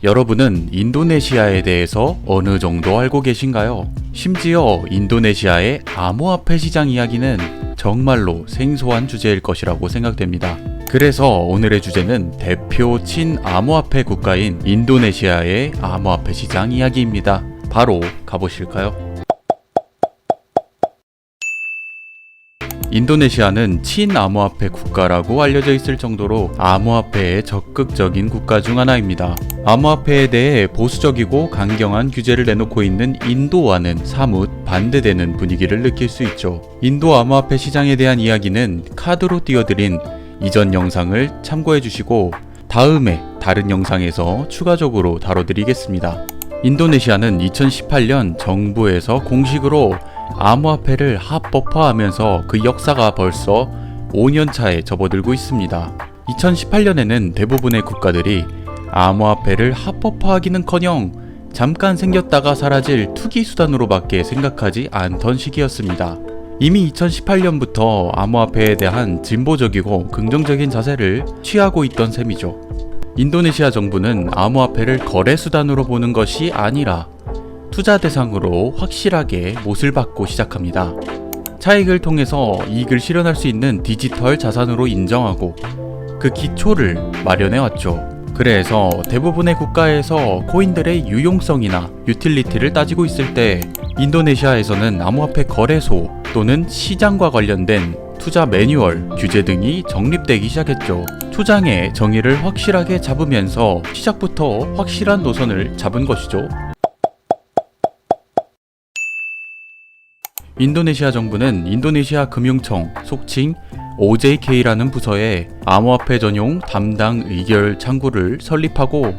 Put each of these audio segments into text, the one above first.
여러분은 인도네시아에 대해서 어느 정도 알고 계신가요? 심지어 인도네시아의 암호화폐 시장 이야기는 정말로 생소한 주제일 것이라고 생각됩니다. 그래서 오늘의 주제는 대표 친암호화폐 국가인 인도네시아의 암호화폐 시장 이야기입니다. 바로 가보실까요? 인도네시아는 친암호화폐 국가라고 알려져 있을 정도로 암호화폐에 적극적인 국가 중 하나입니다. 암호화폐에 대해 보수적이고 강경한 규제를 내놓고 있는 인도와는 사뭇 반대되는 분위기를 느낄 수 있죠. 인도 암호화폐 시장에 대한 이야기는 카드로 띄워드린 이전 영상을 참고해 주시고 다음에 다른 영상에서 추가적으로 다뤄드리겠습니다. 인도네시아는 2018년 정부에서 공식으로 암호화폐를 합법화하면서 그 역사가 벌써 5년차에 접어들고 있습니다. 2018년에는 대부분의 국가들이 암호화폐를 합법화하기는커녕 잠깐 생겼다가 사라질 투기 수단으로밖에 생각하지 않던 시기였습니다. 이미 2018년부터 암호화폐에 대한 진보적이고 긍정적인 자세를 취하고 있던 셈이죠. 인도네시아 정부는 암호화폐를 거래 수단으로 보는 것이 아니라 투자 대상으로 확실하게 못을 박고 시작합니다. 차익을 통해서 이익을 실현할 수 있는 디지털 자산으로 인정하고 그 기초를 마련해왔죠. 그래서 대부분의 국가에서 코인들의 유용성이나 유틸리티를 따지고 있을 때 인도네시아에서는 암호화폐 거래소 또는 시장과 관련된 투자 매뉴얼, 규제 등이 정립되기 시작했죠. 초장의 정의를 확실하게 잡으면서 시작부터 확실한 노선을 잡은 것이죠. 인도네시아 정부는 인도네시아 금융청, 속칭 OJK라는 부서에 암호화폐 전용 담당 의결 창구를 설립하고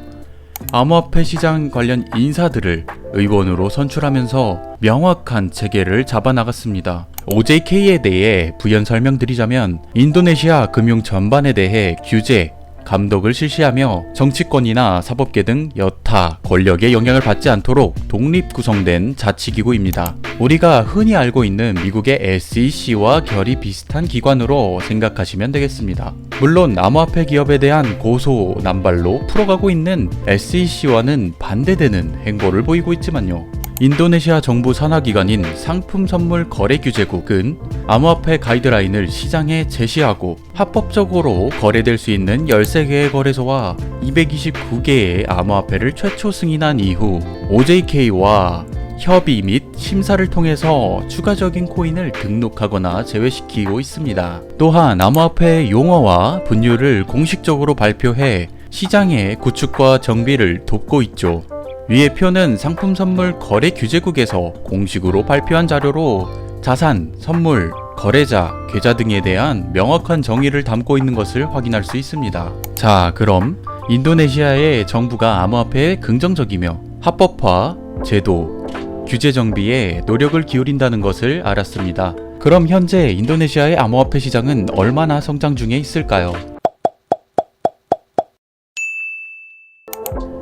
암호화폐 시장 관련 인사들을 의원으로 선출하면서 명확한 체계를 잡아나갔습니다. OJK에 대해 부연 설명드리자면 인도네시아 금융 전반에 대해 규제, 감독을 실시하며 정치권이나 사법계 등 여타 권력의 영향을 받지 않도록 독립 구성된 자치기구입니다. 우리가 흔히 알고 있는 미국의 SEC와 결이 비슷한 기관으로 생각하시면 되겠습니다. 물론 암호화폐 기업에 대한 고소 남발로 풀어가고 있는 SEC와는 반대되는 행보를 보이고 있지만요. 인도네시아 정부 산하기관인 상품선물거래규제국은 암호화폐 가이드라인을 시장에 제시하고 합법적으로 거래될 수 있는 13개의 거래소와 229개의 암호화폐를 최초 승인한 이후 OJK와 협의 및 심사를 통해서 추가적인 코인을 등록하거나 제외시키고 있습니다. 또한 암호화폐의 용어와 분류를 공식적으로 발표해 시장의 구축과 정비를 돕고 있죠. 위의 표는 상품 선물 거래 규제국에서 공식으로 발표한 자료로 자산, 선물, 거래자, 계좌 등에 대한 명확한 정의를 담고 있는 것을 확인할 수 있습니다. 자, 그럼 인도네시아의 정부가 암호화폐에 긍정적이며 합법화, 제도, 규제 정비에 노력을 기울인다는 것을 알았습니다. 그럼 현재 인도네시아의 암호화폐 시장은 얼마나 성장 중에 있을까요?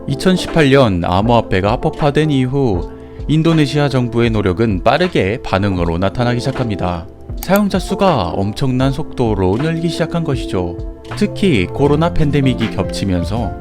2018년 암호화폐가 합법화된 이후 인도네시아 정부의 노력은 빠르게 반응으로 나타나기 시작합니다. 사용자 수가 엄청난 속도로 늘기 시작한 것이죠. 특히 코로나 팬데믹이 겹치면서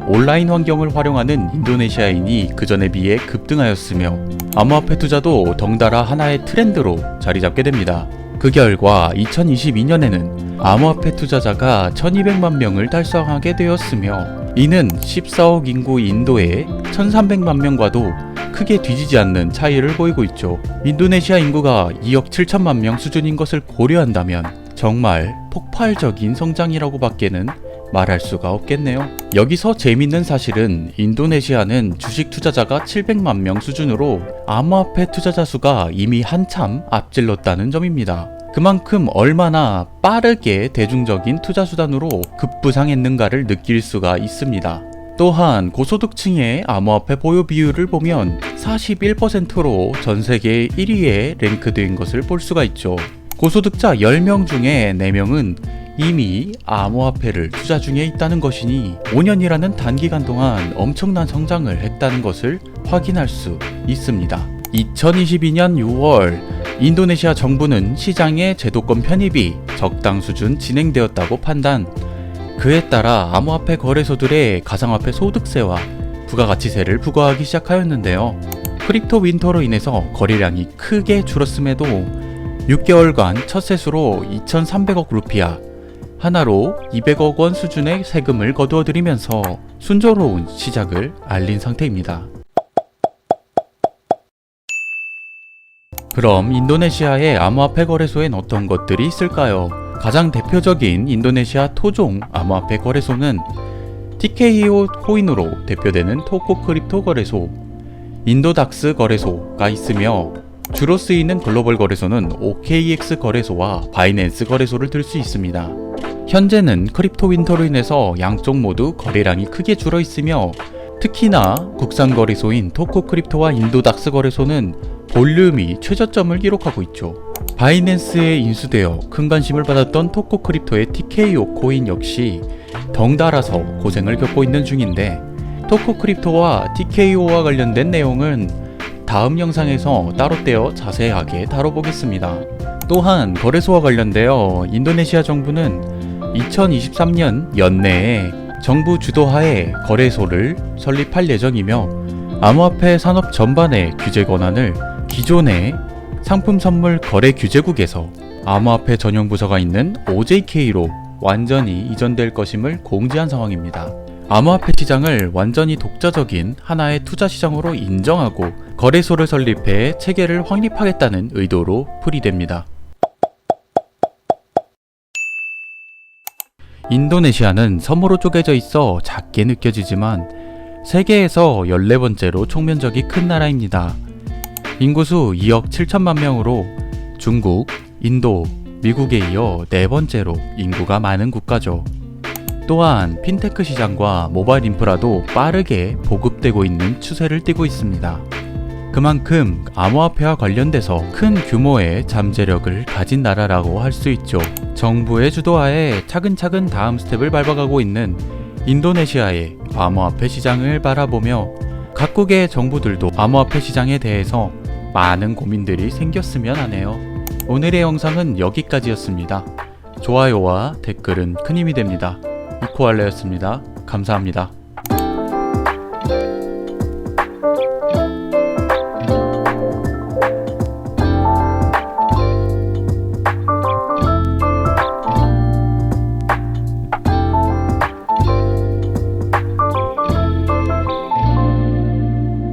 온라인 환경을 활용하는 인도네시아인이 그전에 비해 급등하였으며 암호화폐 투자도 덩달아 하나의 트렌드로 자리 잡게 됩니다. 그 결과 2022년에는 암호화폐 투자자가 1200만 명을 달성하게 되었으며 이는 14억 인구 인도의 1300만 명과도 크게 뒤지지 않는 차이를 보이고 있죠. 인도네시아 인구가 2억 7천만 명 수준인 것을 고려한다면 정말 폭발적인 성장이라고 밖에는 말할 수가 없겠네요. 여기서 재밌는 사실은 인도네시아는 주식 투자자가 700만 명 수준으로 암호화폐 투자자 수가 이미 한참 앞질렀다는 점입니다. 그만큼 얼마나 빠르게 대중적인 투자 수단으로 급부상했는가를 느낄 수가 있습니다. 또한 고소득층의 암호화폐 보유 비율을 보면 41%로 전 세계 1위에 랭크된 것을 볼 수가 있죠. 고소득자 10명 중에 4명은 이미 암호화폐를 투자 중에 있다는 것이니 5년이라는 단기간 동안 엄청난 성장을 했다는 것을 확인할 수 있습니다. 2022년 6월 인도네시아 정부는 시장의 제도권 편입이 적당 수준 진행되었다고 판단, 그에 따라 암호화폐 거래소들의 가상화폐 소득세와 부가가치세를 부과하기 시작하였는데요. 크립토 윈터로 인해서 거래량이 크게 줄었음에도 6개월간 첫 세수로 2,300억 루피아, 하나로 200억 원 수준의 세금을 거두어들이면서 순조로운 시작을 알린 상태입니다. 그럼 인도네시아의 암호화폐 거래소엔 어떤 것들이 있을까요? 가장 대표적인 인도네시아 토종 암호화폐 거래소는 TKO 코인으로 대표되는 토코 크립토 거래소, 인도닥스 거래소가 있으며 주로 쓰이는 글로벌 거래소는 OKX 거래소와 바이낸스 거래소를 들 수 있습니다. 현재는 크립토 윈터로 인해서 양쪽 모두 거래량이 크게 줄어 있으며 특히나 국산 거래소인 토코 크립토와 인도닥스 거래소는 볼륨이 최저점을 기록하고 있죠. 바이낸스에 인수되어 큰 관심을 받았던 토코 크립토의 TKO 코인 역시 덩달아서 고생을 겪고 있는 중인데 토코 크립토와 TKO와 관련된 내용은 다음 영상에서 따로 떼어 자세하게 다뤄보겠습니다. 또한 거래소와 관련되어 인도네시아 정부는 2023년 연내에 정부 주도하에 거래소를 설립할 예정이며 암호화폐 산업 전반의 규제 권한을 기존의 상품 선물 거래 규제국에서 암호화폐 전용 부서가 있는 OJK로 완전히 이전될 것임을 공지한 상황입니다. 암호화폐 시장을 완전히 독자적인 하나의 투자 시장으로 인정하고 거래소를 설립해 체계를 확립하겠다는 의도로 풀이됩니다. 인도네시아는 섬으로 쪼개져 있어 작게 느껴지지만 세계에서 14번째로 총면적이 큰 나라입니다. 인구수 2억 7천만 명으로 중국, 인도, 미국에 이어 4번째로 인구가 많은 국가죠. 또한 핀테크 시장과 모바일 인프라도 빠르게 보급되고 있는 추세를 띠고 있습니다. 그만큼 암호화폐와 관련돼서 큰 규모의 잠재력을 가진 나라라고 할 수 있죠. 정부의 주도하에 차근차근 다음 스텝을 밟아가고 있는 인도네시아의 암호화폐 시장을 바라보며 각국의 정부들도 암호화폐 시장에 대해서 많은 고민들이 생겼으면 하네요. 오늘의 영상은 여기까지였습니다. 좋아요와 댓글은 큰 힘이 됩니다. 이코알레였습니다. 감사합니다.